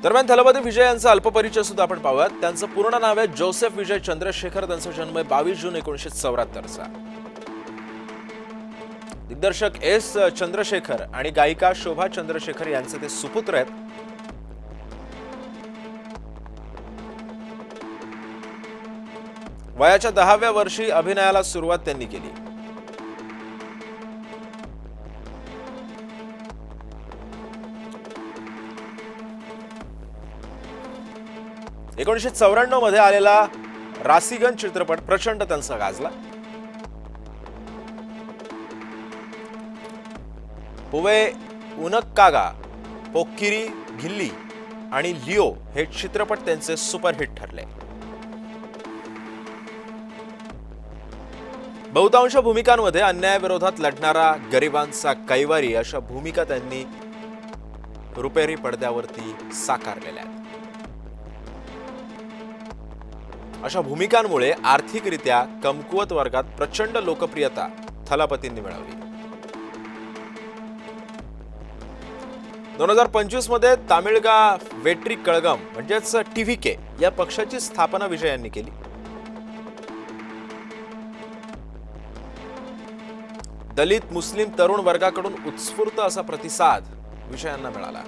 दरम्यान थलपती विजय यांचा अल्पपरिचय सुद्धा आपण पाहूयात. त्यांचं पूर्ण नाव आहे जोसेफ विजय चंद्रशेखर. त्यांचा जन्म आहे 22 जून 1974 दिग्दर्शक एस चंद्रशेखर आणि गायिका शोभा चंद्रशेखर यांचे ते सुपुत्र आहेत. वयाच्या 10व्या वर्षी अभिनयाला सुरुवात त्यांनी केली. एकोणीसशे मध्ये आलेला रासीगंज चित्रपट प्रचंड त्यांचा गाजला. पुवे उनक्कागा, पोक्किरी गिल्ली आणि लिओ हे चित्रपट त्यांचे सुपरहिट ठरले. बहुतांश भूमिकांमध्ये अन्यायाविरोधात लढणारा गरिबांचा कैवारी अशा भूमिका त्यांनी रुपेरी पडद्यावरती साकारलेल्या आहेत. अशा भूमिकांमुळे आर्थिकरित्या कमकुवत वर्गात प्रचंड लोकप्रियता थलापतींनी मिळवली. 2025 मध्ये तामिळगा वेट्री कळगम म्हणजेच टीव्हीके या पक्षाची स्थापना विजय यांनी केली. दलित मुस्लिम तरुण वर्गाकडून उत्स्फूर्त असा प्रतिसाद विजय यांना मिळाला.